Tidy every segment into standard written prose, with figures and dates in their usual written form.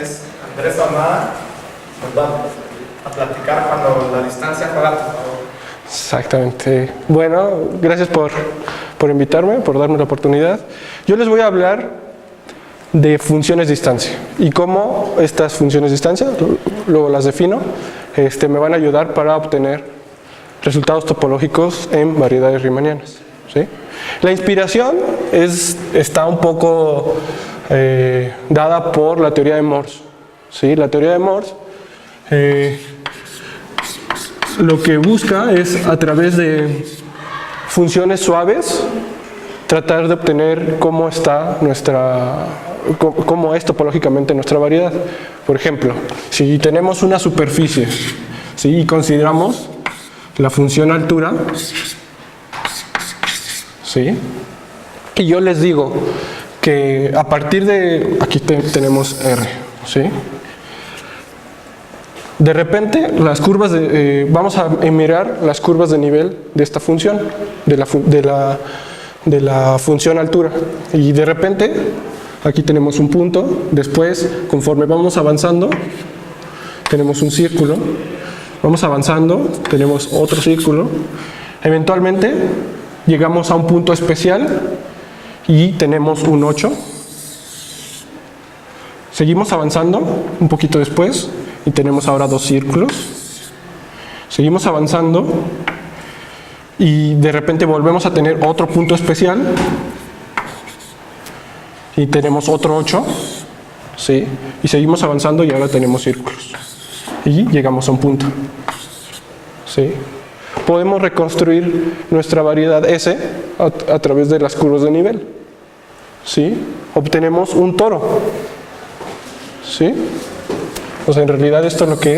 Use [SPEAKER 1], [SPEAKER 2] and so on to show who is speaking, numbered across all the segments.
[SPEAKER 1] es Andrés Ahumada, nos va a platicar cuando la distancia juega a tu favor.
[SPEAKER 2] Exactamente. Bueno, gracias por invitarme, por darme la oportunidad. Yo les voy a hablar de funciones de distancia y cómo estas funciones de distancia, luego las defino, me van a ayudar para obtener resultados topológicos en variedades riemannianas, ¿sí? La inspiración está un poco dada por la teoría de Morse, ¿sí? La teoría de Morse lo que busca es, a través de funciones suaves, tratar de obtener cómo es topológicamente nuestra variedad. Por ejemplo, si tenemos una superficie, ¿sí? Y consideramos la función altura, ¿sí? Y yo les digo que a partir de, aquí tenemos R, ¿sí? De repente, las curvas vamos a mirar las curvas de nivel de esta función, de la función altura. Y de repente, aquí tenemos un punto, después, conforme vamos avanzando, tenemos un círculo, vamos avanzando, tenemos otro círculo, eventualmente llegamos a un punto especial y tenemos un 8. Seguimos avanzando un poquito después y tenemos ahora dos círculos. Seguimos avanzando y de repente volvemos a tener otro punto especial y tenemos otro 8, ¿sí? Y seguimos avanzando y ahora tenemos círculos y llegamos a un punto, ¿sí? Podemos reconstruir nuestra variedad S a través de las curvas de nivel, ¿sí? Obtenemos un toro, ¿sí? O sea, en realidad esto es lo que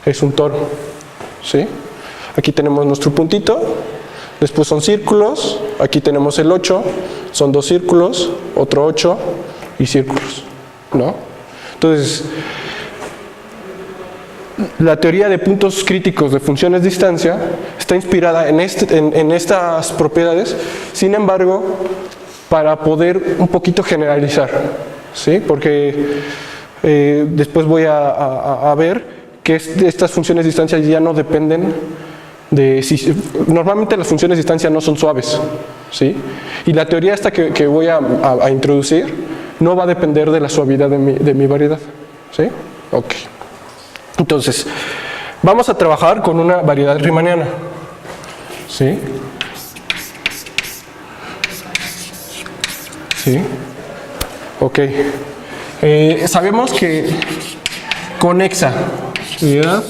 [SPEAKER 2] es un toro, ¿sí? Aquí tenemos nuestro puntito, después son círculos, aquí tenemos el 8, son dos círculos, otro 8 y círculos, ¿no? Entonces, la teoría de puntos críticos de funciones de distancia está inspirada en estas propiedades, sin embargo, para poder un poquito generalizar, ¿sí? Porque después voy a ver que estas funciones de distancia ya no dependen de normalmente las funciones de distancia no son suaves, ¿sí? Y la teoría esta que voy a introducir no va a depender de la suavidad de mi variedad, ¿sí? Ok. Entonces, vamos a trabajar con una variedad riemanniana, ¿sí? ¿Sí? Ok. Sabemos que conexa, variedad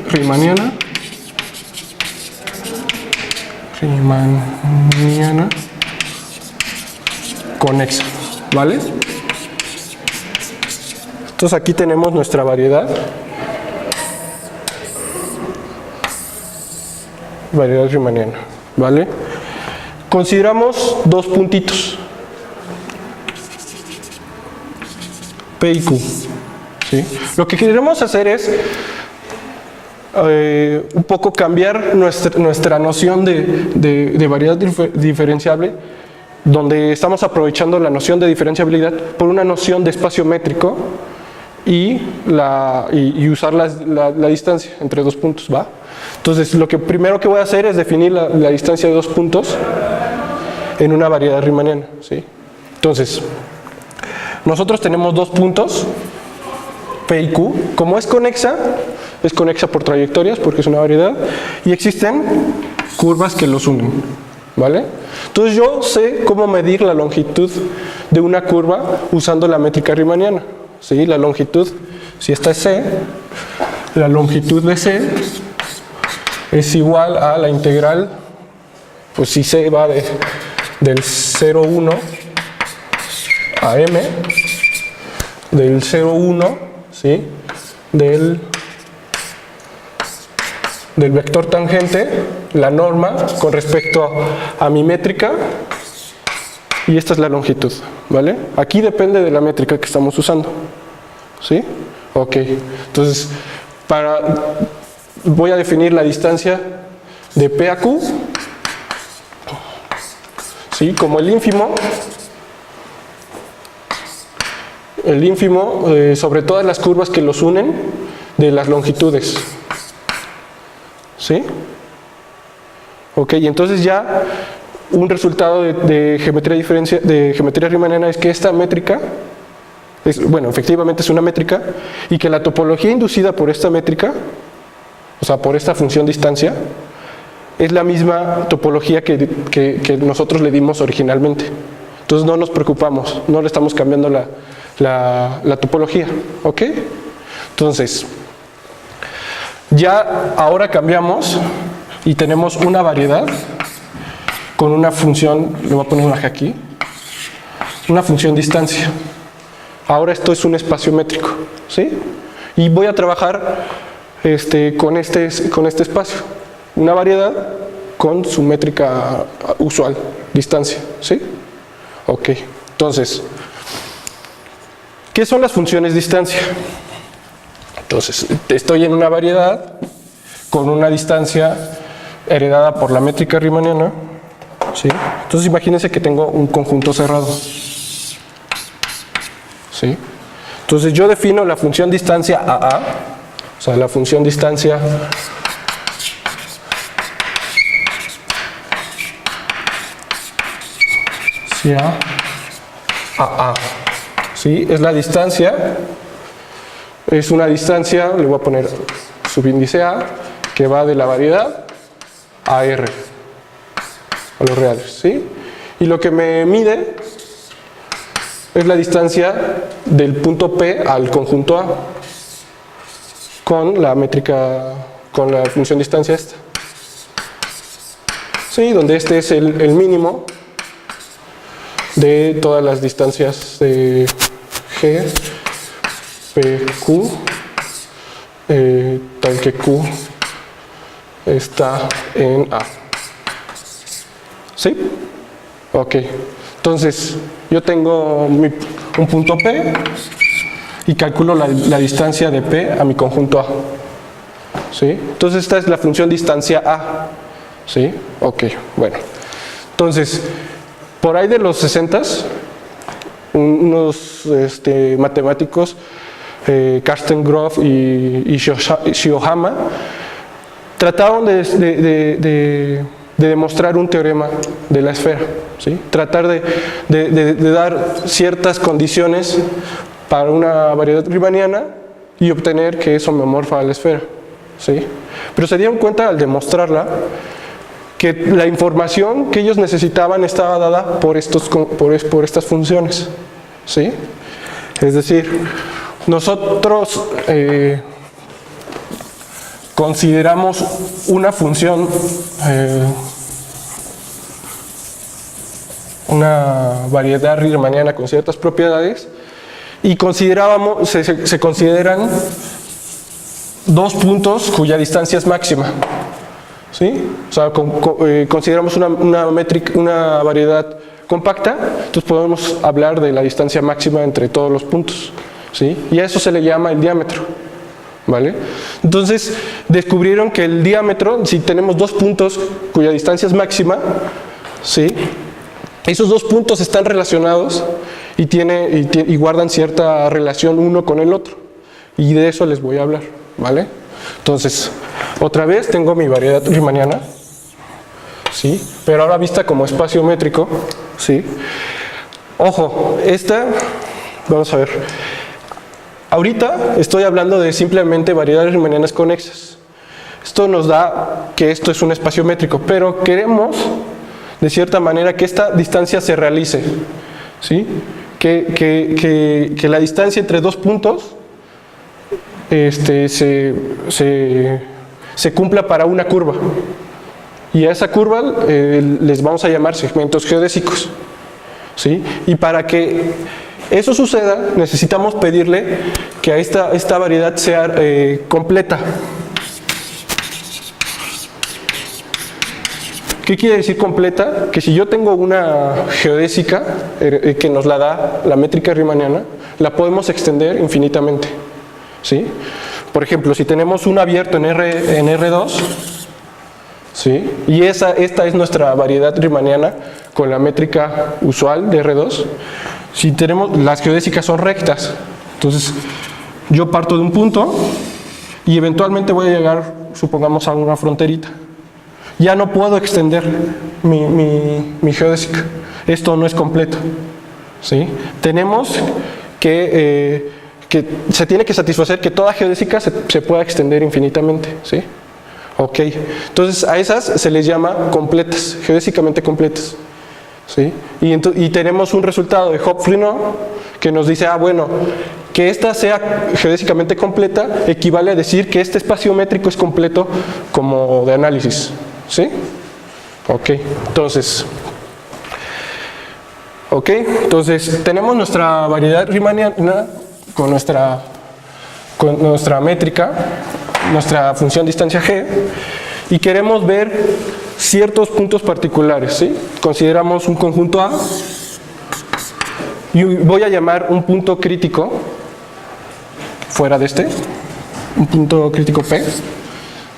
[SPEAKER 2] riemanniana, conexa, ¿vale? Entonces aquí tenemos nuestra variedad riemanniana, ¿vale? Consideramos dos puntitos, P y Q, ¿sí? Lo que queremos hacer es un poco cambiar nuestra noción de variedad diferenciable, donde estamos aprovechando la noción de diferenciabilidad por una noción de espacio métrico y usar la distancia entre dos puntos, ¿va? Entonces, lo primero que voy a hacer es definir la distancia de dos puntos en una variedad riemanniana, ¿sí? Entonces, nosotros tenemos dos puntos, P y Q. Como es conexa por trayectorias, porque es una variedad, y existen curvas que los unen, ¿vale? Entonces, yo sé cómo medir la longitud de una curva usando la métrica riemanniana, ¿sí? La longitud, si esta es C, la longitud de C es igual a la integral, pues si C va del 0,1 a M, del 0,1, ¿sí? Del vector tangente, la norma con respecto a mi métrica, y esta es la longitud, ¿vale? Aquí depende de la métrica que estamos usando, ¿sí? Ok, entonces voy a definir la distancia de P a Q ¿sí? Como el ínfimo sobre todas las curvas que los unen de las longitudes, ¿sí? Ok, y entonces ya un resultado de geometría riemanniana es que esta métrica, bueno, efectivamente es una métrica, y que la topología inducida por esta métrica, o sea, por esta función distancia, es la misma topología que nosotros le dimos originalmente. Entonces no nos preocupamos, no le estamos cambiando la topología, ¿ok? Entonces, ya ahora cambiamos y tenemos una variedad con una función, le voy a poner una G aquí, una función distancia. Ahora esto es un espacio métrico, ¿sí? Y voy a trabajar con este espacio, una variedad con su métrica usual, distancia, ¿sí? Ok, entonces, ¿qué son las funciones distancia? Entonces, estoy en una variedad con una distancia heredada por la métrica riemanniana, ¿sí? Entonces, imagínense que tengo un conjunto cerrado, ¿sí? Entonces, yo defino la función distancia AA, o sea, la función distancia hacia AA, ¿sí? Es la distancia, es una distancia, le voy a poner subíndice A, que va de la variedad a R, a los reales, ¿sí? Y lo que me mide es la distancia del punto P al conjunto A con la métrica, con la función distancia esta, ¿sí? Donde este es el mínimo de todas las distancias de G, P, Q, tal que Q está en A. ¿Sí? Ok. Entonces, yo tengo un punto P y calculo la distancia de P a mi conjunto A. ¿Sí? Entonces, esta es la función distancia A. ¿Sí? Ok, bueno. Entonces, por ahí de los 60s, unos matemáticos, Karsten Grove y Shiohama, trataron de demostrar un teorema de la esfera, ¿sí? Tratar de dar ciertas condiciones para una variedad riemanniana y obtener que es homeomorfa a la esfera, ¿sí? Pero se dieron cuenta al demostrarla que la información que ellos necesitaban estaba dada por estas funciones, ¿sí? Es decir, nosotros consideramos una función, una variedad riemanniana con ciertas propiedades, y se consideran dos puntos cuya distancia es máxima, ¿sí? O sea, consideramos una variedad compacta, entonces podemos hablar de la distancia máxima entre todos los puntos, ¿sí? Y a eso se le llama el diámetro, ¿vale? Entonces descubrieron que el diámetro, si tenemos dos puntos cuya distancia es máxima, ¿sí? Esos dos puntos están relacionados y guardan cierta relación uno con el otro, y de eso les voy a hablar, ¿vale? Entonces, otra vez tengo mi variedad riemanniana, ¿sí? Pero ahora vista como espacio métrico, ¿sí? Ojo, vamos a ver. Ahorita estoy hablando de simplemente variedades riemannianas conexas. Esto nos da que esto es un espacio métrico, pero queremos, de cierta manera, que esta distancia se realice, ¿sí? Que la distancia entre dos puntos se cumpla para una curva, y a esa curva les vamos a llamar segmentos geodésicos, ¿sí? Y para que eso suceda necesitamos pedirle que esta variedad sea completa. ¿Qué quiere decir completa? Que si yo tengo una geodésica que nos la da la métrica riemanniana, la podemos extender infinitamente, ¿sí? Por ejemplo, si tenemos un abierto en R2, ¿sí? Y esta es nuestra variedad riemanniana con la métrica usual de R2, si tenemos, las geodésicas son rectas, entonces yo parto de un punto y eventualmente voy a llegar, supongamos, a una fronterita. Ya no puedo extender mi geodésica. Esto no es completo, ¿sí? Tenemos que se tiene que satisfacer que toda geodésica se pueda extender infinitamente, ¿sí? Ok, entonces a esas se les llama completas, geodésicamente completas, ¿sí? Y tenemos un resultado de Hopf-Linot que nos dice, bueno, que esta sea geodésicamente completa equivale a decir que este espacio métrico es completo como de análisis, ¿sí? Ok, entonces tenemos nuestra variedad riemanniana con nuestra métrica, nuestra función distancia g, y queremos ver ciertos puntos particulares, ¿sí? Consideramos un conjunto A y voy a llamar un punto crítico fuera de un punto crítico P,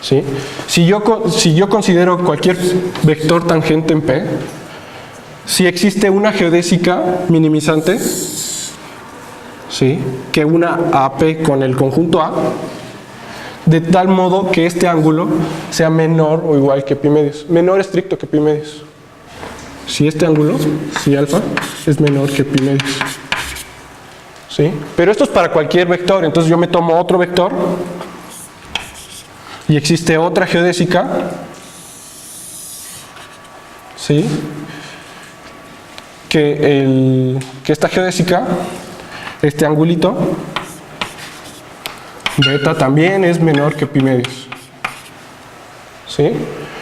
[SPEAKER 2] ¿sí? Si yo considero cualquier vector tangente en P, si existe una geodésica minimizante, ¿sí?, que una AP con el conjunto A, de tal modo que este ángulo sea menor o igual que pi medios, menor estricto que pi medios. Si este ángulo, si alfa, es menor que pi medios, ¿sí? Pero esto es para cualquier vector, entonces yo me tomo otro vector y existe otra geodésica, ¿sí?, que esta geodésica, este angulito beta también es menor que pi medios, ¿sí?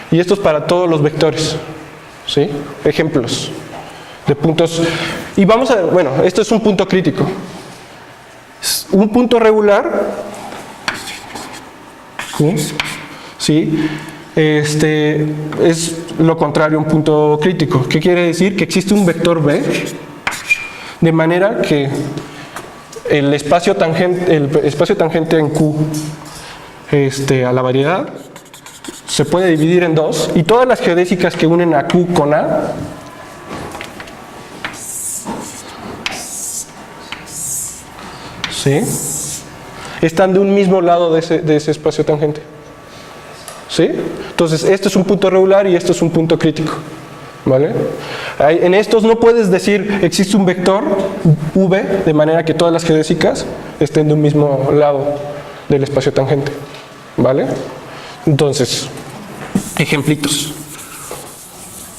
[SPEAKER 2] Y esto es para todos los vectores, ¿sí? Ejemplos de puntos. Y vamos a ver, bueno, esto es un punto crítico. Un punto regular, ¿sí? Es lo contrario a un punto crítico. ¿Qué quiere decir? Que existe un vector B, de manera que el espacio tangente en Q a la variedad se puede dividir en dos, y todas las geodésicas que unen a Q con A ¿sí?, están de un mismo lado de ese espacio tangente, ¿sí? Entonces este es un punto regular y esto es un punto crítico, ¿vale? En estos no puedes decir existe un vector V de manera que todas las geodésicas estén de un mismo lado del espacio tangente, ¿vale? Entonces, ejemplitos.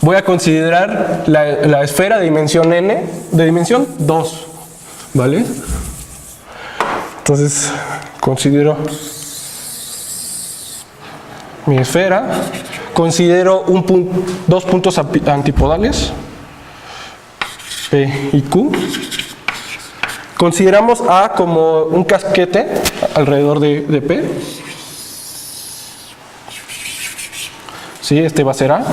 [SPEAKER 2] Voy a considerar la esfera de dimensión n, de dimensión 2, ¿vale? Entonces, considero mi esfera, considero dos puntos antipodales, P y Q. Consideramos A como un casquete alrededor de P. ¿Sí? Este va a ser A.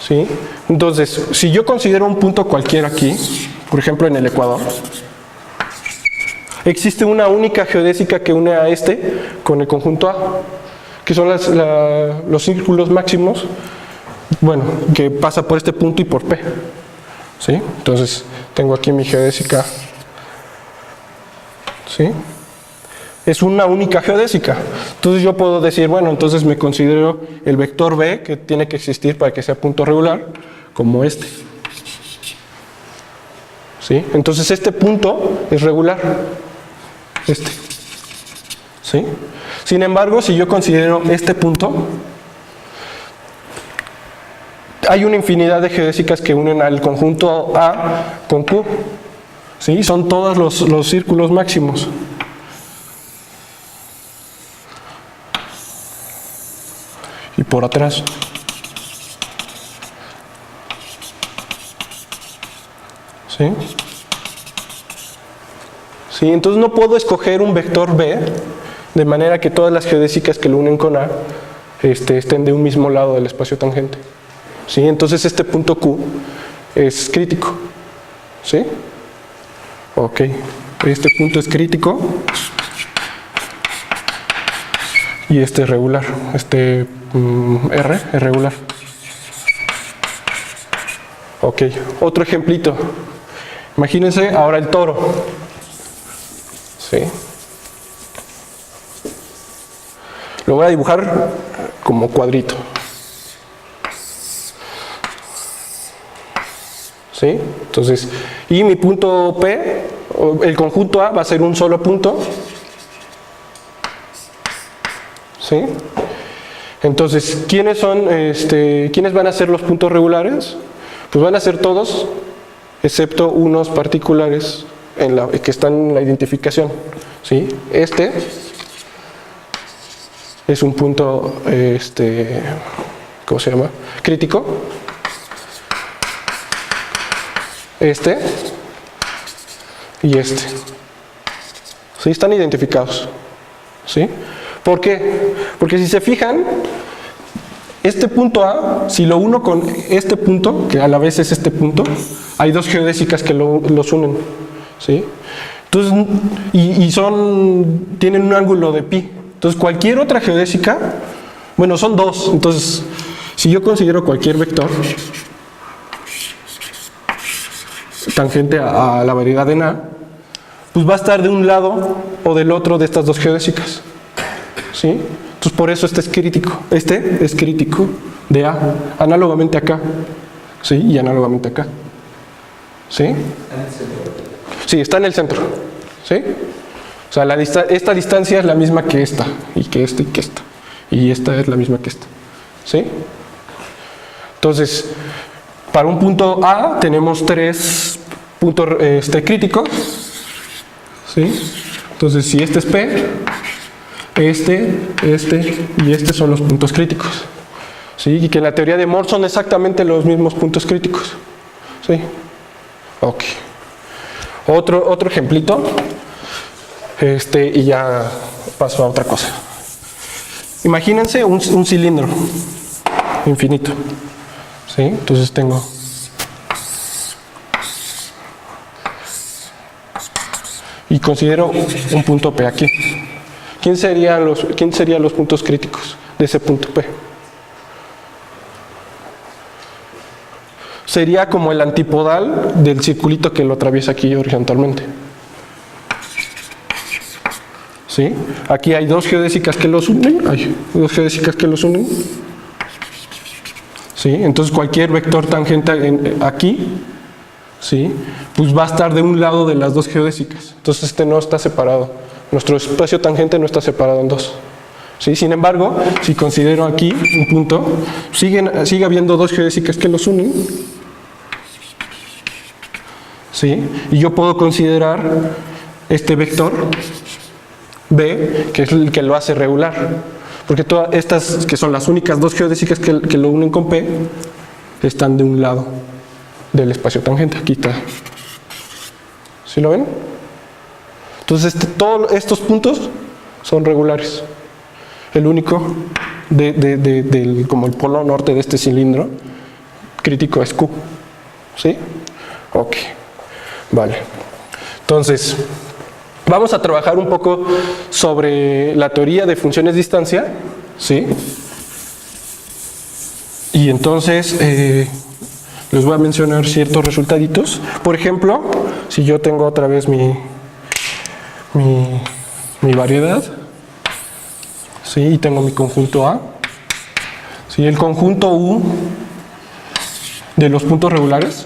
[SPEAKER 2] ¿Sí? Entonces, si yo considero un punto cualquiera aquí, por ejemplo en el ecuador, existe una única geodésica que une a con el conjunto A, que son los círculos máximos, bueno, que pasa por este punto y por P, ¿sí? Entonces, tengo aquí mi geodésica, ¿sí? Es una única geodésica. Entonces yo puedo decir, bueno, entonces me considero el vector B que tiene que existir para que sea punto regular, como este, ¿sí? Entonces este punto es regular, ¿sí? Sin embargo, si yo considero este punto, hay una infinidad de geodésicas que unen al conjunto A con Q, ¿sí? Son todos los círculos máximos. Y por atrás. ¿Sí? ¿Sí? Entonces no puedo escoger un vector B de manera que todas las geodésicas que lo unen con A estén de un mismo lado del espacio tangente. ¿Sí? Entonces este punto Q es crítico. ¿Sí? Ok. Este punto es crítico. Y este es regular. R es regular. Ok, otro ejemplito. Imagínense ahora el toro. ¿Sí? Lo voy a dibujar como cuadrito. ¿Sí? Entonces, y mi punto P, el conjunto A va a ser un solo punto. ¿Sí? Entonces, ¿quiénes van a ser los puntos regulares? Pues van a ser todos, excepto unos particulares que están en la identificación. ¿Sí? Este es un punto, ¿cómo se llama? Crítico. Este y este. ¿Sí? Están identificados. ¿Sí? ¿Por qué? Porque si se fijan, este punto A, si lo uno con este punto, que a la vez es este punto, hay dos geodésicas que los unen. ¿Sí? Entonces, tienen un ángulo de pi. Entonces, cualquier otra geodésica, bueno, son dos. Entonces, si yo considero cualquier vector tangente a la variedad en A, pues va a estar de un lado o del otro de estas dos geodésicas. ¿Sí? Entonces, por eso este es crítico. Este es crítico de A, análogamente acá. ¿Sí? Y análogamente acá. ¿Sí? Sí, está en el centro. ¿Sí? O sea, esta distancia es la misma que esta, y que esta, y que esta. Y esta es la misma que esta. ¿Sí? Entonces, para un punto A tenemos tres puntos críticos. ¿Sí? Entonces, si este es P, este y este son los puntos críticos. ¿Sí? Y que en la teoría de Moore son exactamente los mismos puntos críticos. ¿Sí? Ok. Otro ejemplito. Y ya paso a otra cosa. Imagínense un cilindro infinito. ¿Sí? Entonces tengo y considero un punto P aquí. ¿Quién serían los puntos críticos de ese punto P? Sería como el antipodal del circulito que lo atraviesa aquí horizontalmente. ¿Sí? Aquí hay dos geodésicas que los unen. ¿Sí? Entonces cualquier vector tangente aquí, ¿sí? Pues va a estar de un lado de las dos geodésicas. Entonces este no está separado. Nuestro espacio tangente no está separado en dos. ¿Sí? Sin embargo, si considero aquí un punto, sigue habiendo dos geodésicas que los unen. ¿Sí? Y yo puedo considerar este vector B, que es el que lo hace regular. Porque todas estas, que son las únicas dos geodésicas que lo unen con P, están de un lado del espacio tangente. Aquí está. ¿Sí lo ven? Entonces, todos estos puntos son regulares. El único, como el polo norte de este cilindro, crítico es Q. ¿Sí? Ok. Vale. Entonces, vamos a trabajar un poco sobre la teoría de funciones de distancia, ¿sí? Y entonces les voy a mencionar ciertos resultaditos. Por ejemplo, si yo tengo otra vez mi variedad, ¿sí? Y tengo mi conjunto A, ¿sí? El conjunto U de los puntos regulares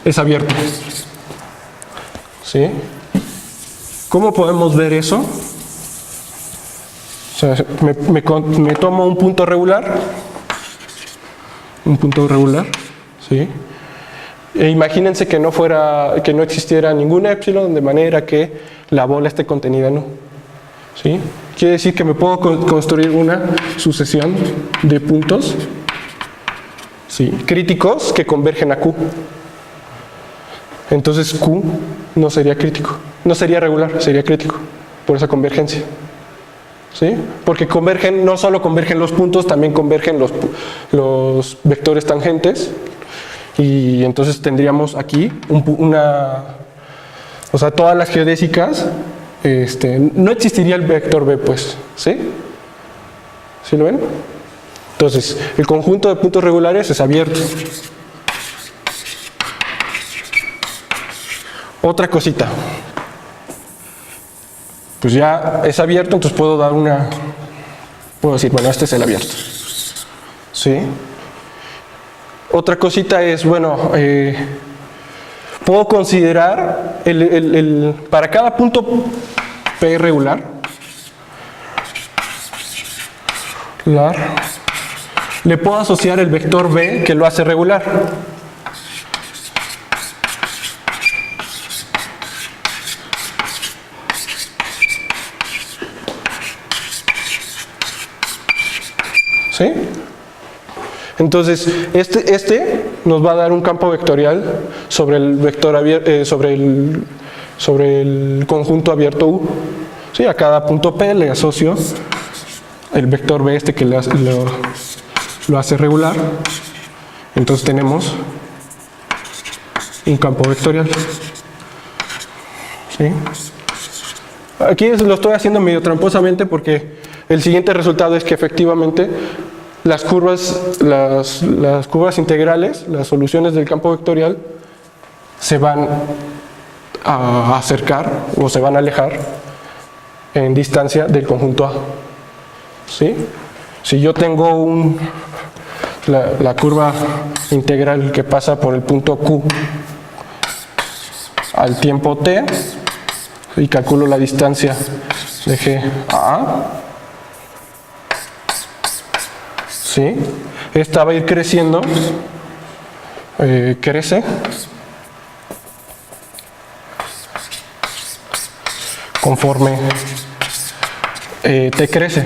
[SPEAKER 2] es abierto. ¿Sí? ¿Cómo podemos ver eso? O sea, me tomo un punto regular, ¿sí? E imagínense que no existiera ningún épsilon, de manera que la bola esté contenida en U. ¿Sí? Quiere decir que me puedo construir una sucesión de puntos, ¿sí? Críticos que convergen a Q. Entonces Q no sería crítico, no sería regular, sería crítico por esa convergencia. ¿Sí? Porque no solo convergen los puntos, también convergen los vectores tangentes. Y entonces tendríamos aquí o sea, todas las geodésicas, no existiría el vector B, pues, ¿sí? ¿Sí lo ven? Entonces, el conjunto de puntos regulares es abierto. Otra cosita. Pues ya es abierto, entonces puedo dar una... Puedo decir, bueno, este es el abierto. ¿Sí? Otra cosita es, bueno, puedo considerar para cada punto P regular, le puedo asociar el vector B que lo hace regular. ¿Sí? Entonces, este nos va a dar un campo vectorial sobre el vector sobre el conjunto abierto U. ¿Sí? A cada punto P le asocio el vector B que lo hace regular. Entonces tenemos un campo vectorial. ¿Sí? Aquí lo estoy haciendo medio tramposamente porque el siguiente resultado es que efectivamente las curvas integrales, las soluciones del campo vectorial, se van a acercar o se van a alejar en distancia del conjunto A. ¿Sí? Si yo tengo la curva integral que pasa por el punto Q al tiempo t y calculo la distancia de G a A, ¿sí? Esta va a ir creciendo, crece conforme t crece,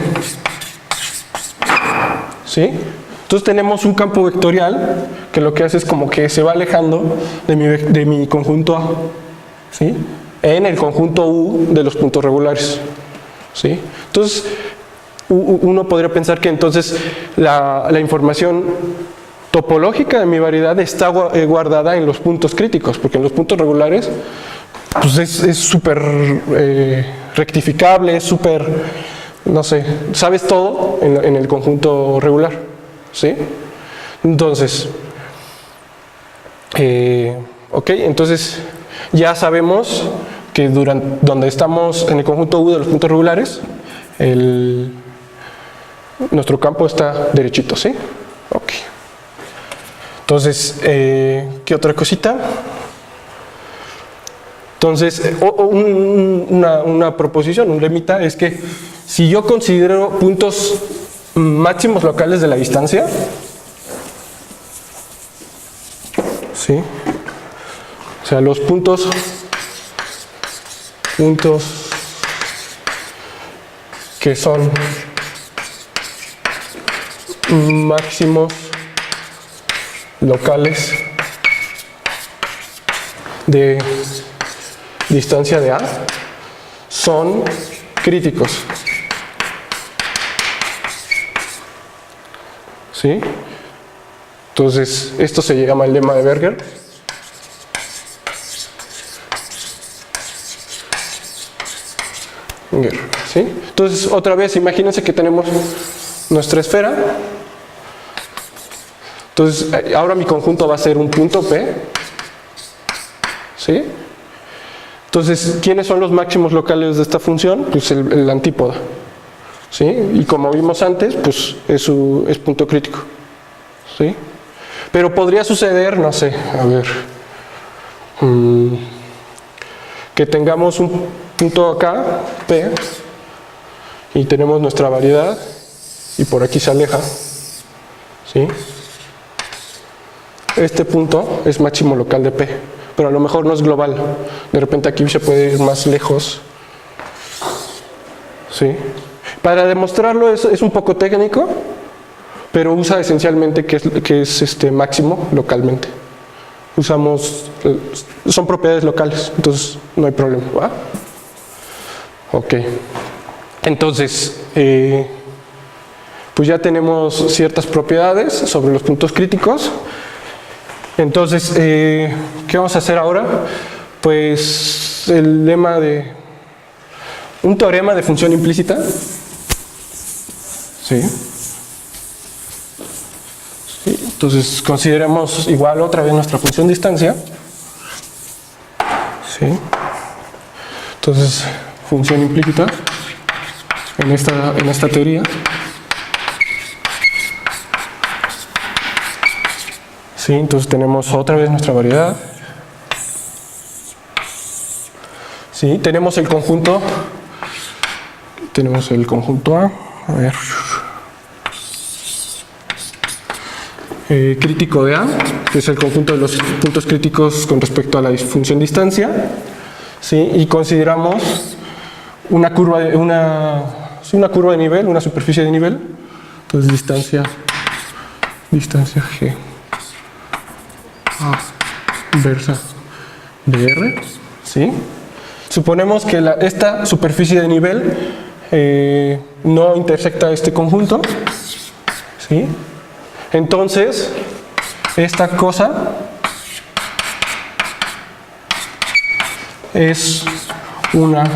[SPEAKER 2] ¿sí? Entonces tenemos un campo vectorial que lo que hace es como que se va alejando de mi conjunto A, ¿sí? En el conjunto U de los puntos regulares, ¿sí? Entonces uno podría pensar que entonces la información topológica de mi variedad está guardada en los puntos críticos, porque en los puntos regulares pues es súper rectificable, es súper, no sé, sabes todo en el conjunto regular, ¿sí? Entonces, ok, entonces ya sabemos que donde estamos en el conjunto U de los puntos regulares, nuestro campo está derechito, ¿sí? Ok. Entonces, ¿qué otra cosita? Entonces, una proposición, un lemita, es que si yo considero puntos máximos locales de la distancia, ¿sí? O sea, los puntos que son máximos locales de distancia de A son críticos, ¿sí? Entonces esto se llama el lema de Berger. ¿Sí? Entonces otra vez imagínense que tenemos nuestra esfera. Entonces, ahora mi conjunto va a ser un punto P, ¿sí? Entonces, ¿quiénes son los máximos locales de esta función? Pues el antípoda, ¿sí? Y como vimos antes, pues es punto crítico, ¿sí? Pero podría suceder, no sé, a ver, que tengamos un punto acá, P, y tenemos nuestra variedad, y por aquí se aleja, ¿sí? Este punto es máximo local de P, pero a lo mejor no es global. De repente aquí se puede ir más lejos, ¿sí? Para demostrarlo es un poco técnico, pero usa esencialmente que es máximo localmente. Son propiedades locales, entonces no hay problema, ¿va? Ok. Entonces, pues ya tenemos ciertas propiedades sobre los puntos críticos. Entonces, ¿qué vamos a hacer ahora? Pues el lema de un teorema de función implícita, ¿sí? ¿Sí? Entonces consideremos igual otra vez nuestra función distancia. ¿Sí? Entonces, función implícita en esta teoría. ¿Sí? Entonces tenemos otra vez nuestra variedad. ¿Sí? Tenemos el conjunto A, a ver, crítico de A, que es el conjunto de los puntos críticos con respecto a la función distancia, ¿sí? Y consideramos una curva de nivel, una superficie de nivel, entonces distancia G A inversa de R, ¿sí? Suponemos que esta superficie de nivel no intersecta este conjunto, ¿sí? Entonces, esta cosa es una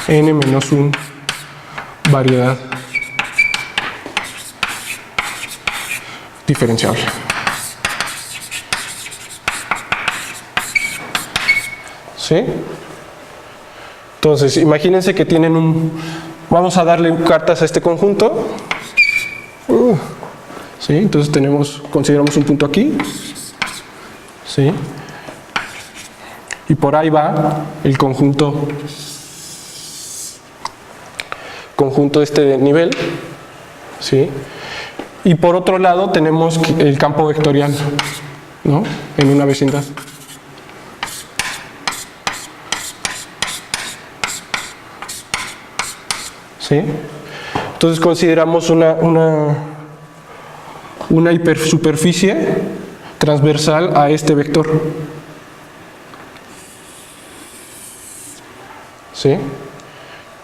[SPEAKER 2] n-1 variedad diferenciable. ¿Sí? Entonces, imagínense que tienen vamos a darle cartas a este conjunto. ¿Sí? Entonces consideramos un punto aquí. ¿Sí? Y por ahí va el conjunto de nivel. ¿Sí? Y por otro lado tenemos el campo vectorial, ¿no? En una vecindad. ¿Sí? Entonces consideramos una hipersuperficie transversal a este vector. ¿Sí?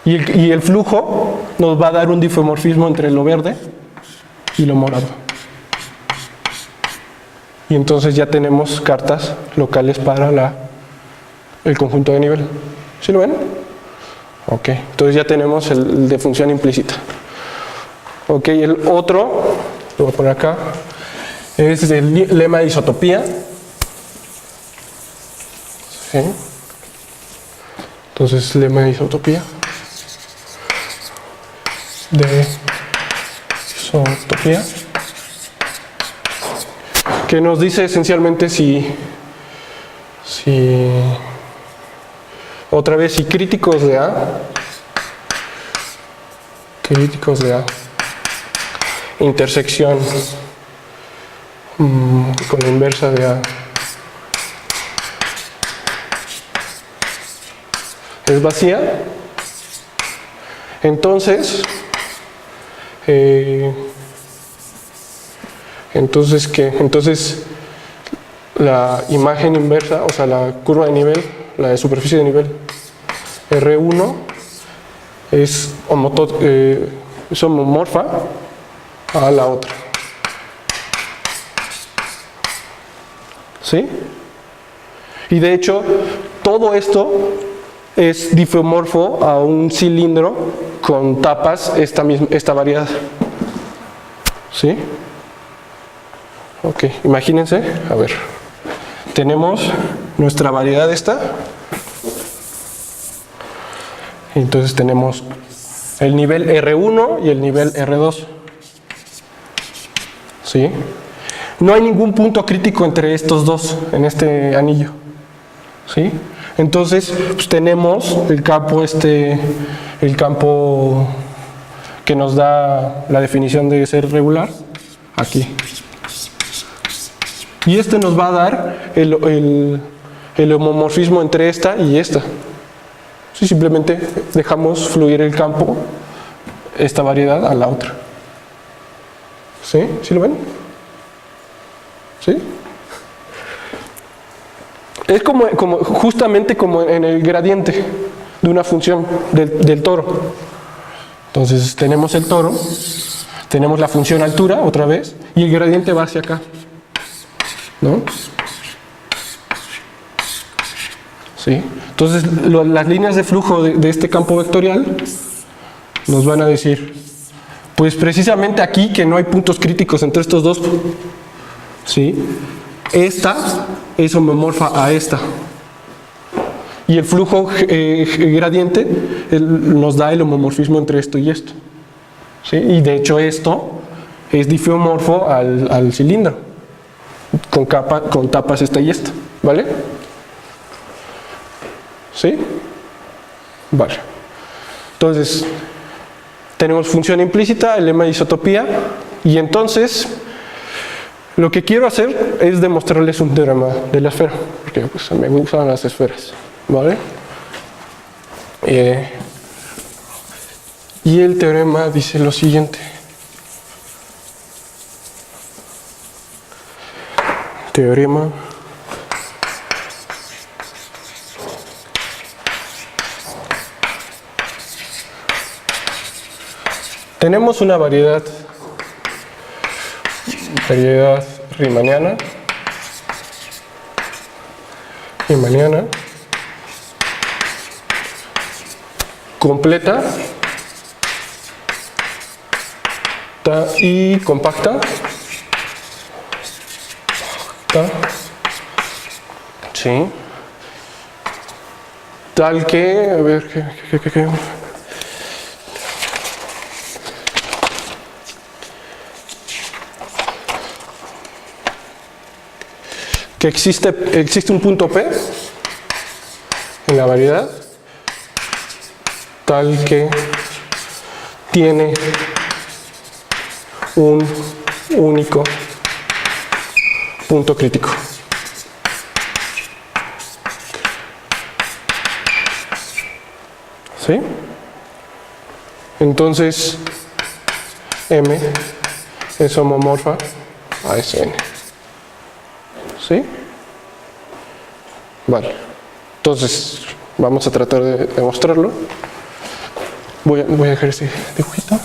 [SPEAKER 2] Y el flujo nos va a dar un difeomorfismo entre lo verde y lo morado. Y entonces ya tenemos cartas locales para el conjunto de nivel. ¿Sí lo ven? Ok, entonces ya tenemos el de función implícita. Ok, el otro, lo voy a poner acá, es el lema de isotopía. ¿Sí? Entonces, lema de isotopía. Que nos dice esencialmente si críticos de A intersección con la inversa de A es vacía, entonces ¿qué? Entonces la imagen inversa, o sea la curva de nivel, la de superficie de nivel R1 es homomorfa a la otra. ¿Sí? Y de hecho todo esto es difeomorfo a un cilindro con tapas esta variedad. ¿Sí? Ok, imagínense, a ver, tenemos nuestra variedad esta, entonces tenemos el nivel R1 y el nivel R2. ¿Sí? No hay ningún punto crítico entre estos dos en este anillo. ¿Sí? Entonces, pues tenemos el campo que nos da la definición de ser regular, aquí. Y este nos va a dar el homomorfismo entre esta y esta. Sí, simplemente dejamos fluir el campo, esta variedad, a la otra. ¿Sí? ¿Sí lo ven? ¿Sí? Es justamente como en el gradiente de una función del toro. Entonces tenemos el toro, tenemos la función altura otra vez y el gradiente va hacia acá, ¿no? ¿Sí? Entonces las líneas de flujo de este campo vectorial nos van a decir Pues precisamente aquí que no hay puntos críticos entre estos dos, ¿sí? Esta es homomorfa a esta. Y el flujo gradiente nos da el homomorfismo entre esto y esto, ¿sí? Y de hecho esto es difeomorfo al cilindro, con tapas esta y esta, ¿vale? ¿Sí? Vale. Entonces, tenemos función implícita, el lema de isotopía, y entonces lo que quiero hacer es demostrarles un teorema de la esfera, porque pues, me gustan las esferas, ¿vale? Y el teorema dice lo siguiente. Teorema tenemos una variedad riemanniana completa y compacta, sí, tal que, a ver, ¿qué? Que existe un punto P en la variedad tal que tiene un único punto crítico. ¿Sí? Entonces, M es homomorfa a Sn. ¿Sí? Vale. Entonces, vamos a tratar de demostrarlo. Voy a dejar ese dibujito.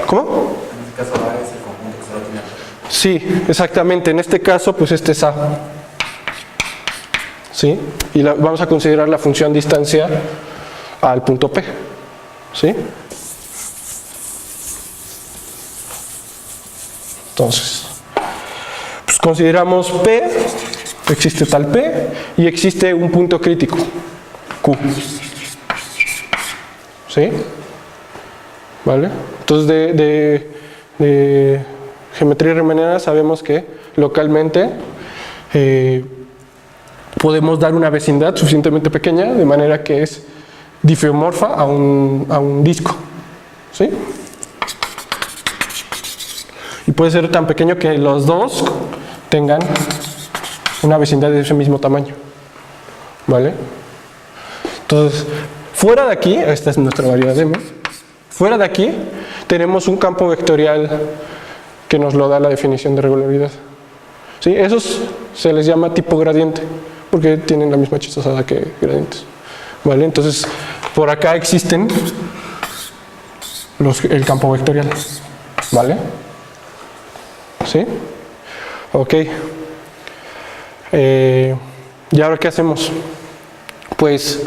[SPEAKER 2] ¿Cómo?
[SPEAKER 3] En este caso A es el conjunto que solo tiene A.
[SPEAKER 2] Sí, exactamente. En este caso, pues este es A. ¿Sí? Y vamos a considerar la función distancia al punto P. ¿Sí? Entonces, pues consideramos P, existe tal P y existe un punto crítico, Q. ¿Sí? ¿Vale? Entonces de geometría riemanniana sabemos que localmente podemos dar una vecindad suficientemente pequeña de manera que es difeomorfa a un disco. ¿Sí? Y puede ser tan pequeño que los dos tengan una vecindad de ese mismo tamaño. ¿Vale? Entonces, fuera de aquí, esta es nuestra variedad M, fuera de aquí tenemos un campo vectorial que nos lo da la definición de regularidad. ¿Sí? Esos se les llama tipo gradiente, porque tienen la misma chistosada que gradientes. ¿Vale? Entonces, por acá existen el campo vectorial. ¿Vale? ¿Sí? Ok. ¿Y ahora qué hacemos? Pues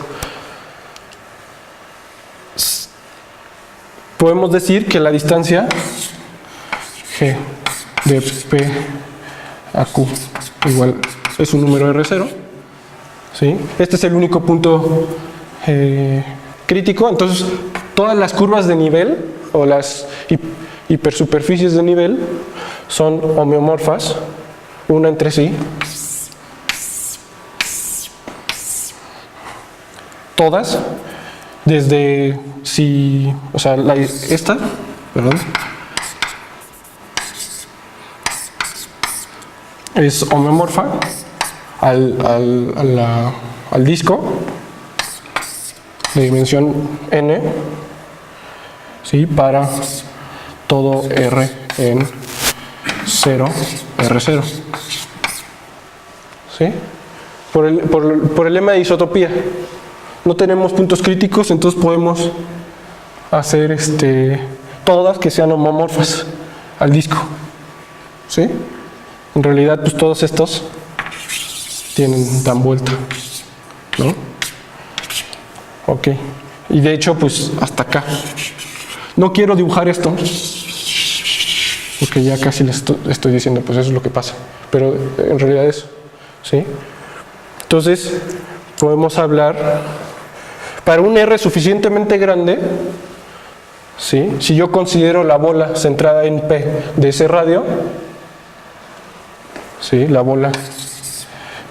[SPEAKER 2] podemos decir que la distancia G de P a Q igual es un número R0. ¿Sí? Este es el único punto crítico. Entonces, todas las curvas de nivel o las hipersuperficies de nivel son homeomorfas una entre sí, todas, desde si, o sea, esta, perdón, es homeomorfa al disco de dimensión n, ¿sí? Para todo R en 0, R0. ¿Sí? Por el lema de isotopía. No tenemos puntos críticos, entonces podemos hacer todas que sean homomorfas al disco. ¿Sí? En realidad, pues todos estos dan vuelta, ¿no? Ok. Y de hecho, pues hasta acá. No quiero dibujar esto, porque ya casi les estoy diciendo, pues eso es lo que pasa. Pero en realidad es, ¿sí? Entonces, podemos hablar, para un R suficientemente grande, ¿sí? Si yo considero la bola centrada en P de ese radio, ¿sí? La bola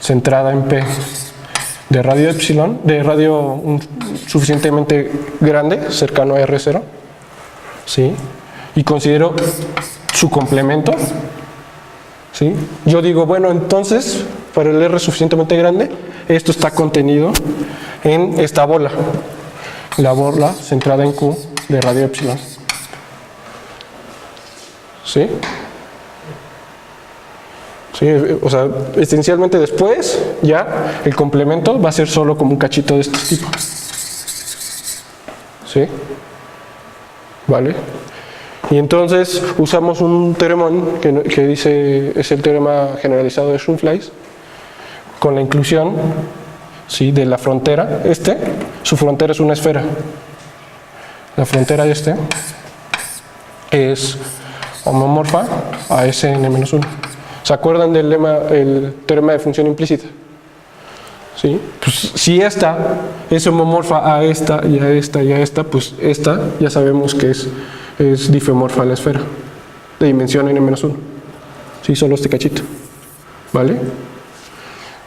[SPEAKER 2] centrada en P de radio epsilon, de radio suficientemente grande, cercano a R0, ¿sí? Y considero su complemento, ¿sí? Yo digo, bueno, entonces, para el R suficientemente grande, esto está contenido en esta bola, la bola centrada en Q de radio epsilon, ¿sí? Sí, o sea, esencialmente después ya el complemento va a ser solo como un cachito de este tipo. ¿Sí? ¿Vale? Y entonces usamos un teoremón que dice, es el teorema generalizado de Schönflies, con la inclusión, ¿sí?, de la frontera. Su frontera es una esfera. La frontera de es homomorfa a Sn-1. ¿Se acuerdan del lema, el teorema de función implícita? ¿Sí? Pues si esta es homomorfa a esta y a esta y a esta, pues esta ya sabemos que es difeomorfa a la esfera de dimensión n-1. ¿Sí? Solo este cachito. ¿Vale?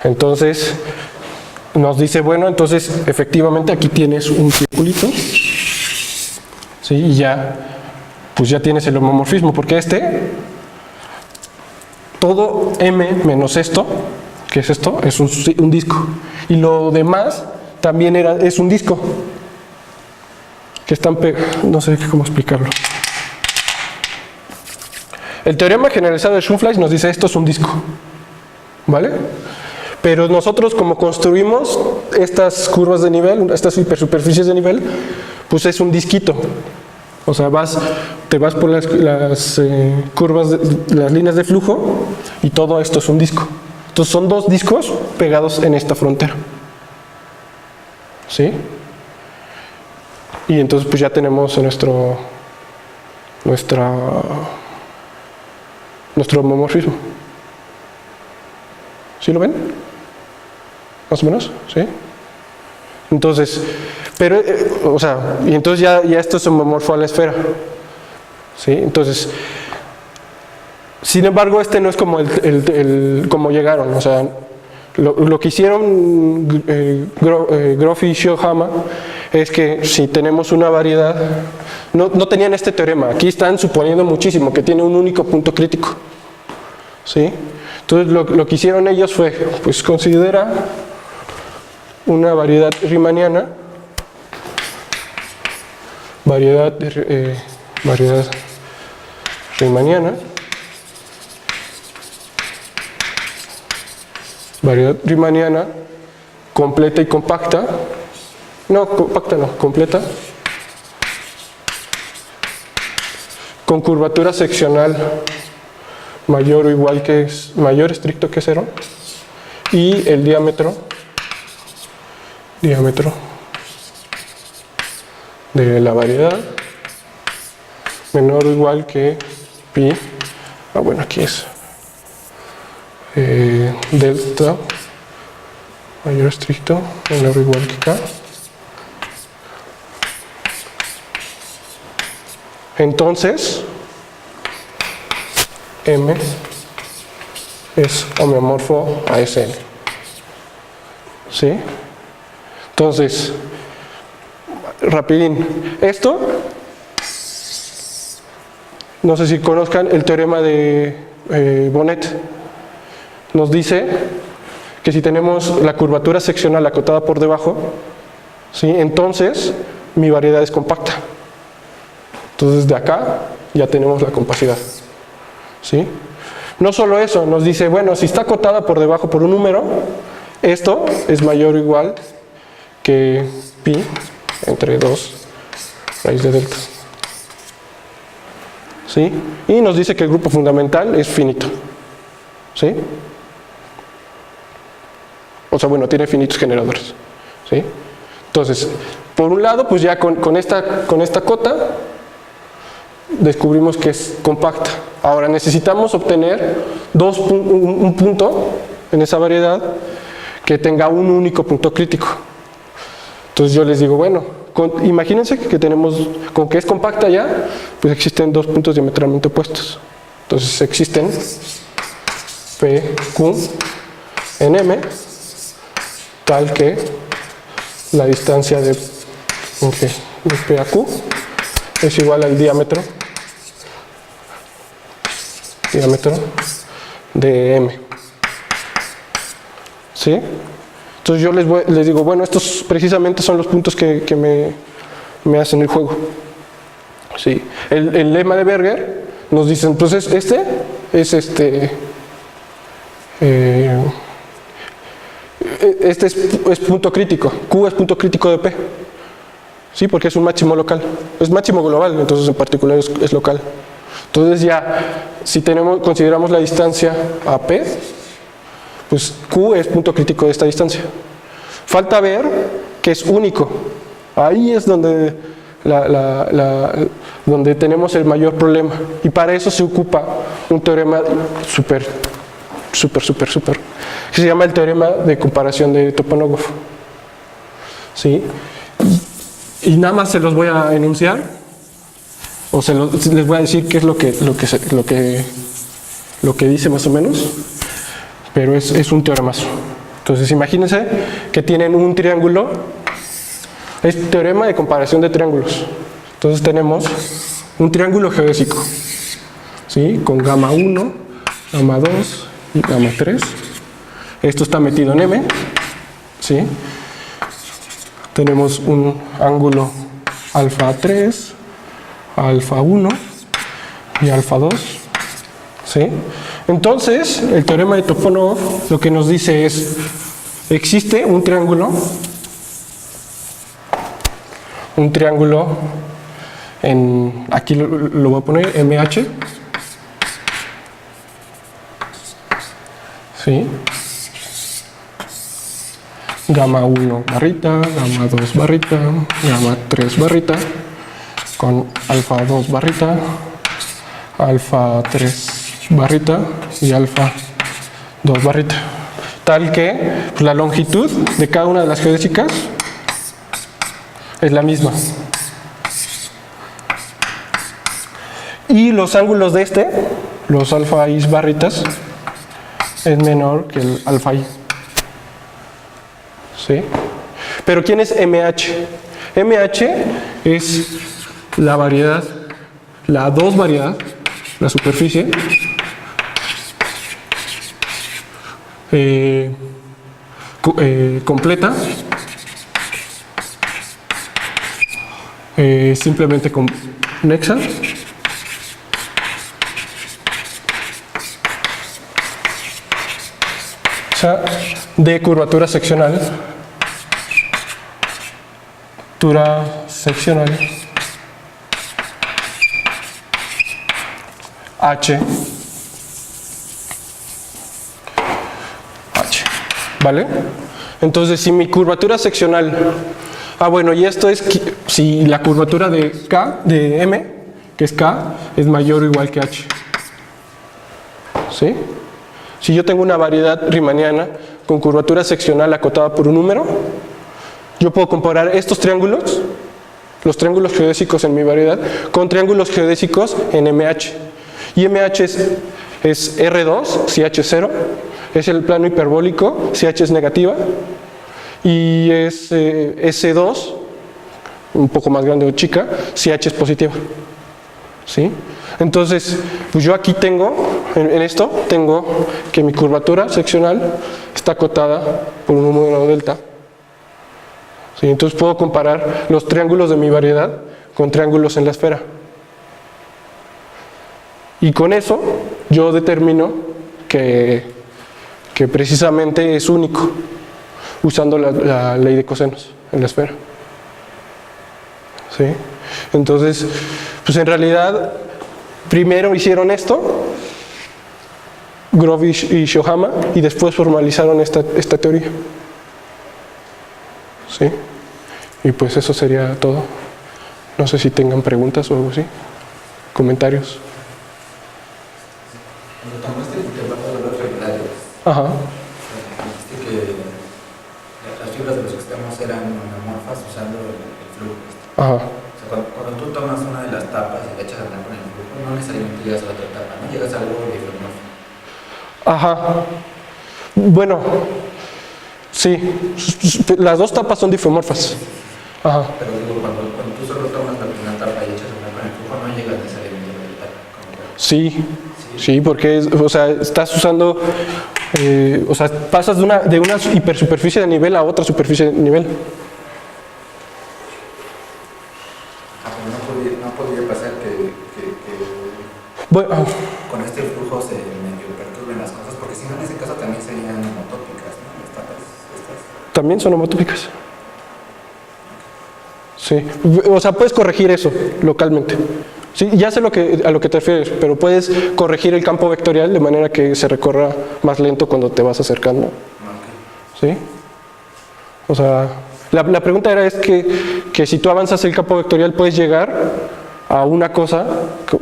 [SPEAKER 2] Entonces nos dice, bueno, entonces efectivamente aquí tienes un circulito. ¿Sí? Y ya, pues ya tienes el homomorfismo, porque todo M menos esto, que es esto, es un disco. Y lo demás también es un disco. Que están no sé cómo explicarlo. El teorema generalizado de Schönflies nos dice esto es un disco. ¿Vale? Pero nosotros, como construimos estas curvas de nivel, estas hipersuperficies de nivel, pues es un disquito. O sea, te vas por las curvas, las líneas de flujo, y todo esto es un disco. Entonces son dos discos pegados en esta frontera. ¿Sí? Y entonces pues ya tenemos nuestro homomorfismo. ¿Sí lo ven? ¿Más o menos? ¿Sí? Entonces, pero, o sea, y entonces ya esto es homomorfo a la esfera. ¿Sí? Entonces, sin embargo, no es como como llegaron. O sea, lo que hicieron Groff y Shiohama es que si tenemos una variedad, no tenían este teorema. Aquí están suponiendo muchísimo que tiene un único punto crítico. ¿Sí? Entonces, lo que hicieron ellos fue, pues considera una variedad riemanniana, variedad riemanniana, completa y compacta, completa, con curvatura seccional mayor o igual que mayor estricto que 0, y el diámetro de la variedad menor o igual que pi, bueno, aquí es delta mayor estricto menor o igual que k. Entonces M es homeomorfo a Sn. ¿Sí? Entonces, rapidín. Esto, no sé si conozcan el teorema de Bonnet. Nos dice que si tenemos la curvatura seccional acotada por debajo, ¿sí?, entonces mi variedad es compacta. Entonces de acá ya tenemos la compacidad. ¿Sí? No solo eso, nos dice, bueno, si está acotada por debajo por un número, esto es mayor o igual que pi entre 2 raíz de delta. ¿Sí? Y nos dice que el grupo fundamental es finito. ¿Sí? O sea, bueno, tiene finitos generadores. ¿Sí? Entonces, por un lado, pues ya con esta cota descubrimos que es compacta. Ahora necesitamos obtener un punto en esa variedad que tenga un único punto crítico. Entonces yo les digo, bueno, imagínense que tenemos, con que es compacta ya, pues existen dos puntos diametralmente opuestos. Entonces existen P, Q en M, tal que la distancia de P a Q es igual al diámetro de M. ¿Sí? Entonces yo les digo, bueno, estos precisamente son los puntos que me hacen el juego. ¿Sí? El lema de Berger nos dice, entonces este es punto crítico, Q es punto crítico de P. ¿Sí? Porque es un máximo local. Es máximo global, entonces en particular es local. Entonces ya, si consideramos la distancia a P, pues Q es punto crítico de esta distancia. Falta ver que es único. Ahí es donde, donde tenemos el mayor problema. Y para eso se ocupa un teorema súper, que se llama el teorema de comparación de Toponogov. ¿Sí? Y nada más se los voy a enunciar, o les voy a decir qué es lo que dice más o menos, pero es un teoremazo. Entonces imagínense que tienen un triángulo, es teorema de comparación de triángulos. Entonces tenemos un triángulo geodésico, ¿sí? Con gamma 1, gamma 2 y gamma 3. Esto está metido en M, ¿sí? Tenemos un ángulo alfa 3, alfa 1 y alfa 2, ¿sí? Entonces, el teorema de Toponov lo que nos dice es, existe un triángulo aquí lo voy a poner, MH, ¿sí? Gamma 1 barrita, gamma 2 barrita, gamma 3 barrita, con alfa 2 barrita, alfa 3 barrita y alfa 2 barrita. Tal que pues, la longitud de cada una de las geodésicas es la misma. Y los ángulos de los alfa i barritas, es menor que el alfa i. ¿Sí? Pero ¿quién es MH? MH es la variedad, la 2 variedad, la superficie, completa, simplemente convexa, o sea, de curvatura seccional, H, ¿vale? Entonces, si mi curvatura seccional, bueno, y esto es si la curvatura de K, de M, que es K, es mayor o igual que H. ¿Sí? Si yo tengo una variedad riemanniana con curvatura seccional acotada por un número, yo puedo comparar estos triángulos, los triángulos geodésicos en mi variedad, con triángulos geodésicos en MH. Y MH es R2 si H es 0, es el plano hiperbólico si H es negativa, y es S2, un poco más grande o chica, si H es positiva. ¿Sí? Entonces, pues yo aquí tengo, en esto, tengo que mi curvatura seccional está acotada por un número delta. ¿Sí? Entonces puedo comparar los triángulos de mi variedad con triángulos en la esfera. Y con eso yo determino que precisamente es único, usando la ley de cosenos en la esfera. ¿Sí? Entonces, pues en realidad, primero hicieron esto, Grove y Shohama, y después formalizaron esta teoría. ¿Sí? Y pues eso sería todo. No sé si tengan preguntas o algo así. Comentarios.
[SPEAKER 3] Cuando tomaste el tema de los regulares,
[SPEAKER 2] Ajá.
[SPEAKER 3] dijiste que las fibras de los extremos eran monomorfas usando el flujo.
[SPEAKER 2] Ajá.
[SPEAKER 3] O sea, cuando tú tomas una de las tapas y le echas a andar con el flujo, no necesariamente llegas a la otra tapa, no llegas a algo difromorfo.
[SPEAKER 2] Ajá. Bueno, sí. Las dos tapas son difomorfas. Ajá.
[SPEAKER 3] Pero digo, cuando tú solo tomas la primera tapa y echas a andar con el flujo, no llegas necesariamente a la otra tapa.
[SPEAKER 2] Sí. Sí, porque o sea, estás usando, o sea, pasas de una hipersuperficie de nivel a otra superficie de nivel.
[SPEAKER 3] No podría pasar que
[SPEAKER 2] Bueno,
[SPEAKER 3] con este flujo se medio perturben las cosas, porque si no, en ese caso también serían homotópicas, ¿no? Las tapas estas.
[SPEAKER 2] también son homotópicas. Sí, o sea, puedes corregir eso localmente. Sí, ya sé a lo que te refieres, pero puedes corregir el campo vectorial de manera que se recorra más lento cuando te vas acercando. ¿Sí? O sea, la pregunta era que si tú avanzas el campo vectorial puedes llegar a una cosa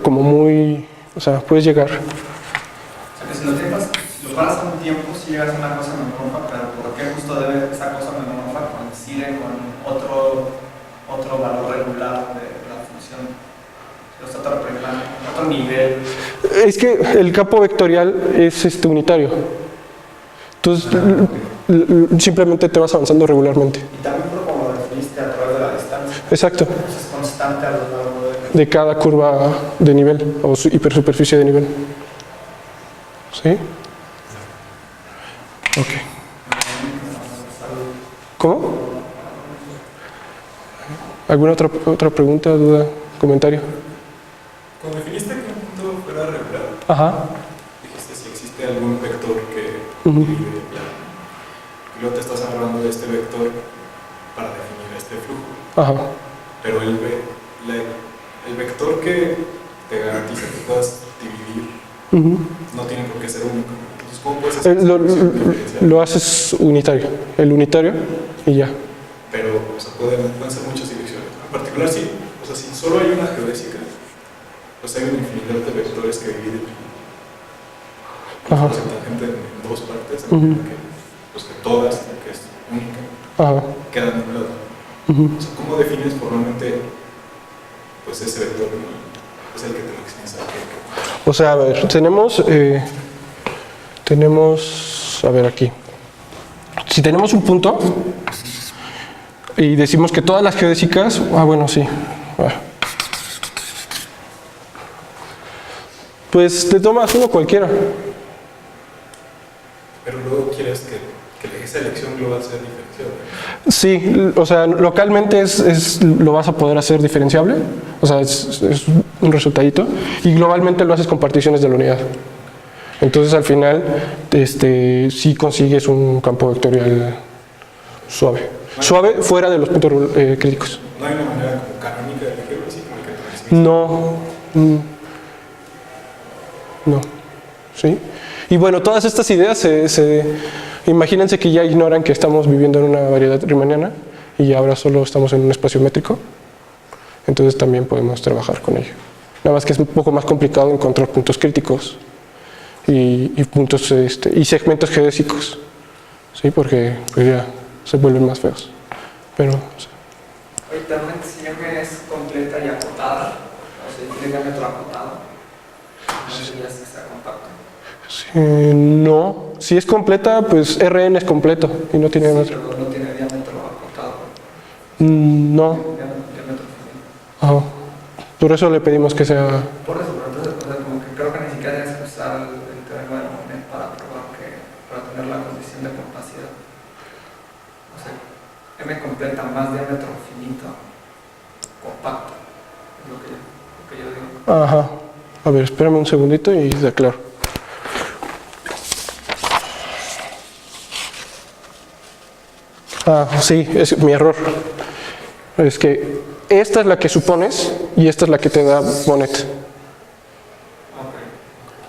[SPEAKER 2] como muy... O sea, puedes llegar.
[SPEAKER 1] O sea, que si lo paras a un tiempo, si llegas a una cosa memorfa, pero ¿por qué justo debe esa cosa memorfa coincide con otro valor regular de la función? O sea, otro nivel.
[SPEAKER 2] Es que el campo vectorial es unitario. Entonces, simplemente te vas avanzando regularmente.
[SPEAKER 1] Y también por como lo definiste a través de la distancia.
[SPEAKER 2] Exacto.
[SPEAKER 1] Es constante a lo largo
[SPEAKER 2] De cada curva de nivel o hipersuperficie de nivel. ¿Sí? Ok. ¿Cómo? ¿Alguna otra pregunta, duda, comentario?
[SPEAKER 4] Cuando definiste que un punto fuera regular,
[SPEAKER 2] Ajá.
[SPEAKER 4] dijiste si existe algún vector que divide el plano. Y luego te estás agarrando de este vector para definir este flujo.
[SPEAKER 2] Ajá.
[SPEAKER 4] Pero el vector que te garantiza que puedas dividir no tiene por qué ser único. Entonces, ¿cómo puedes hacer esa división diferencial?
[SPEAKER 2] Lo haces unitario. El unitario y ya.
[SPEAKER 4] Pero, o sea, pueden ser muchas direcciones. En particular, sí. O sea, si solo hay una geodésica, pues hay una infinidad de vectores que dividen
[SPEAKER 2] Ajá.
[SPEAKER 4] la tangente en dos partes, que todas, que es única,
[SPEAKER 2] Ajá.
[SPEAKER 4] quedan de un lado. O sea, ¿cómo defines formalmente pues ese vector? Es el que te maximiza.
[SPEAKER 2] O sea, a ver, tenemos, a ver aquí. Si tenemos un punto y decimos que todas las geodésicas, bueno, sí. Pues te tomas uno cualquiera.
[SPEAKER 4] Pero luego quieres que esa elección global sea diferenciable.
[SPEAKER 2] Sí, o sea, localmente lo vas a poder hacer diferenciable, o sea, es un resultadito, y globalmente lo haces con particiones de la unidad. Entonces al final, sí consigues un campo vectorial suave. Suave fuera de los puntos críticos.
[SPEAKER 4] No hay una manera como canónica de elegirlo así como el que te maximiza.
[SPEAKER 2] No, ¿sí? Y bueno, todas estas ideas imagínense que ya ignoran que estamos viviendo en una variedad riemanniana y ahora solo estamos en un espacio métrico, entonces también podemos trabajar con ello. Nada más que es un poco más complicado encontrar puntos críticos y puntos y segmentos geodésicos, ¿sí? Porque pues ya se vuelven más feos. Pero, o sea,
[SPEAKER 1] Ahorita, si M es completa y acotada, o sea, tiene diámetro acotado, no sería si sea compacto.
[SPEAKER 2] no, si es completa, pues Rn es completo y no tiene diámetro.
[SPEAKER 1] Pero no tiene diámetro acotado.
[SPEAKER 2] No,
[SPEAKER 1] Diámetro finito.
[SPEAKER 2] ajá. Por eso le pedimos que sea...
[SPEAKER 1] Por eso, pero entonces, o sea, como que creo que ni siquiera tienes que usar el teorema de Monet para probar para tener la condición de compacidad. O sea, M completa más diámetro finito, compacto, es lo que yo digo.
[SPEAKER 2] Ajá. A ver, espérame un segundito y te aclaro. Sí, es mi error. Es que esta es la que supones y esta es la que te da Monet.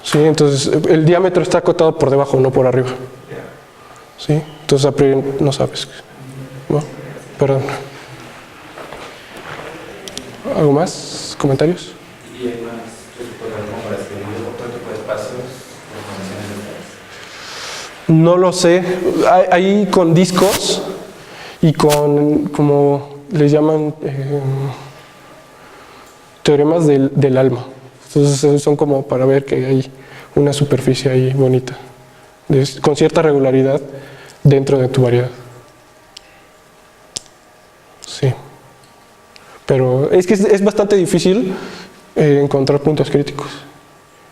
[SPEAKER 2] Sí, entonces el diámetro está acotado por debajo, no por arriba. Sí, entonces a priori no sabes. No, perdón. ¿Algo más? ¿Comentarios?
[SPEAKER 3] ¿Y hay más como para escribir otro tipo de espacios de convenciones?
[SPEAKER 2] No lo sé. Hay con discos y con, como les llaman, teoremas del alma. Entonces son como para ver que hay una superficie ahí bonita, con cierta regularidad dentro de tu variedad. Sí. Pero es que es bastante difícil encontrar puntos críticos.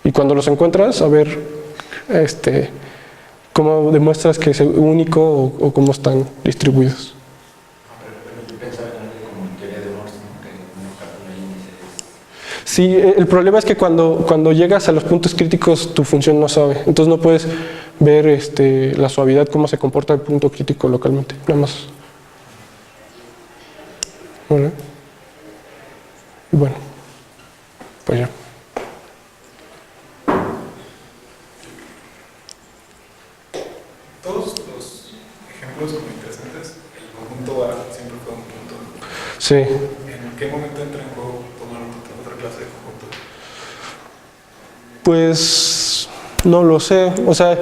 [SPEAKER 2] Y cuando los encuentras, a ver cómo demuestras que es único o cómo están distribuidos.
[SPEAKER 3] Yo pensaba en algo como teoría de Morse, ¿no? Que no calcula índices.
[SPEAKER 2] Sí, el problema es que cuando llegas a los puntos críticos, tu función no sabe. Entonces no puedes ver la suavidad, cómo se comporta el punto crítico localmente. Nada más. ¿Vale? Y bueno, pues ya.
[SPEAKER 4] Todos los ejemplos como interesantes, el conjunto A siempre fue un punto.
[SPEAKER 2] Sí.
[SPEAKER 4] ¿En qué momento entra en juego tomar otra clase de conjunto?
[SPEAKER 2] Pues no lo sé. O sea,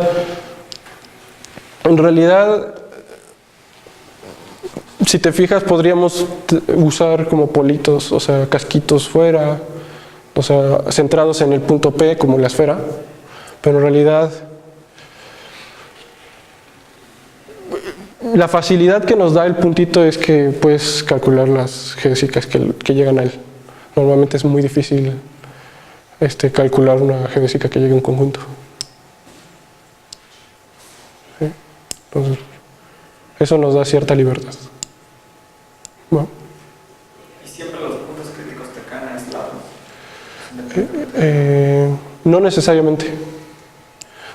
[SPEAKER 2] en realidad, si te fijas, podríamos usar como politos, o sea, casquitos fuera, o sea, centrados en el punto P como la esfera, pero en realidad la facilidad que nos da el puntito es que puedes calcular las geodésicas que llegan a él. Normalmente es muy difícil calcular una geodésica que llegue a un conjunto. ¿Sí? Entonces, eso nos da cierta libertad. Bueno.
[SPEAKER 1] ¿Y siempre los puntos críticos te caen aislados?
[SPEAKER 2] No necesariamente.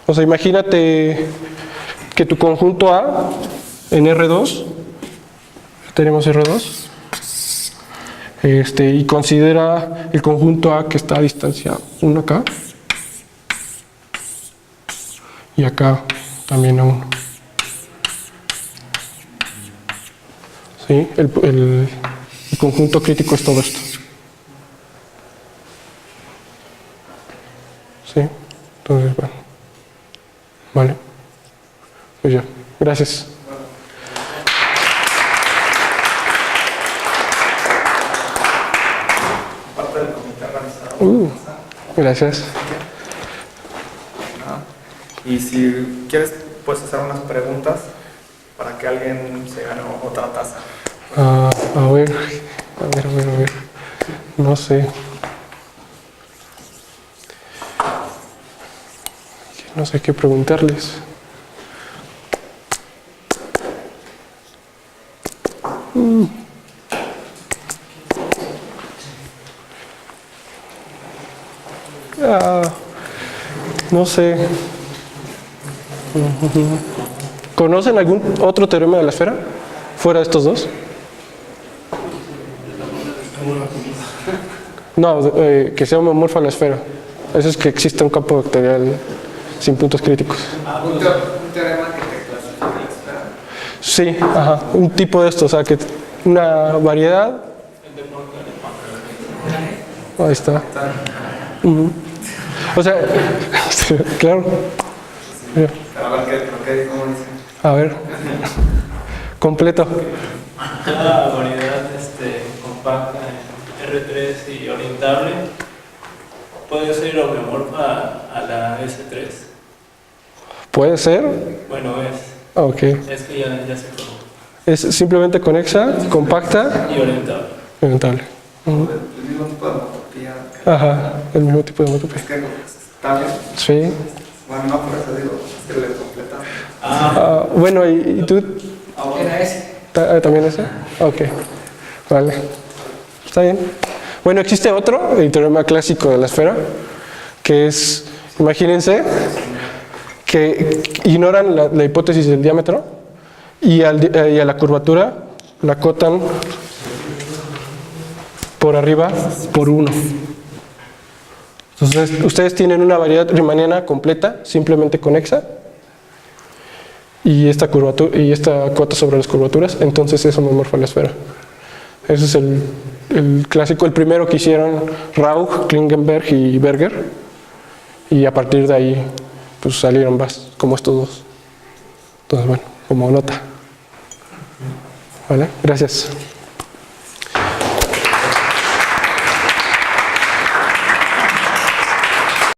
[SPEAKER 2] O sea, imagínate que tu conjunto A en R2, tenemos R2, y considera el conjunto A que está a distancia 1 acá y acá también a 1. ¿Sí? El conjunto crítico es todo esto. ¿Sí? Entonces, bueno. Vale. Pues ya. Gracias.
[SPEAKER 1] Parte del comité organizador.
[SPEAKER 2] Gracias.
[SPEAKER 1] Y si quieres, puedes hacer unas preguntas para que alguien se gane otra taza.
[SPEAKER 2] A ver. No sé. No sé qué preguntarles. No sé. ¿Conocen algún otro teorema de la esfera fuera de estos dos? No, que sea homomorfa a la esfera. Eso es que existe un campo vectorial sin puntos críticos.
[SPEAKER 1] ¿Un teorema que te clasifica la esfera?
[SPEAKER 2] Sí, ajá, un tipo de esto, o sea, que una variedad. Ahí está. O sea, claro.
[SPEAKER 1] A ver, ¿cómo dice?
[SPEAKER 2] A ver, completo.
[SPEAKER 5] Cada variedad compacta en R3 y orientable puede ser homeomorfa a la S3.
[SPEAKER 2] ¿Puede ser?
[SPEAKER 5] Bueno,
[SPEAKER 2] Ok.
[SPEAKER 5] es que ya se probó.
[SPEAKER 2] Es simplemente conexa, compacta
[SPEAKER 5] Y orientable.
[SPEAKER 2] y orientable.
[SPEAKER 1] El mismo tipo de homotopía.
[SPEAKER 2] Ajá, el mismo tipo de homotopía.
[SPEAKER 1] Es que está bien.
[SPEAKER 2] Sí.
[SPEAKER 1] Bueno, no, por eso digo, es que le completaste.
[SPEAKER 2] Bueno, ¿y tú?
[SPEAKER 1] Era ese.
[SPEAKER 2] ¿También ese? Ok. Vale. Está bien. Bueno, existe otro, el teorema clásico de la esfera, que es, imagínense, que ignoran la hipótesis del diámetro y a la curvatura la acotan por arriba por 1. Entonces, ustedes tienen una variedad riemanniana completa, simplemente conexa, y esta curvatura y esta cota sobre las curvaturas, entonces es homomorfa a la esfera. Ese es el clásico, el primero que hicieron Rauch, Klingenberg y Berger. Y a partir de ahí pues salieron más como estos dos. Entonces, bueno, como nota. ¿Vale? Gracias.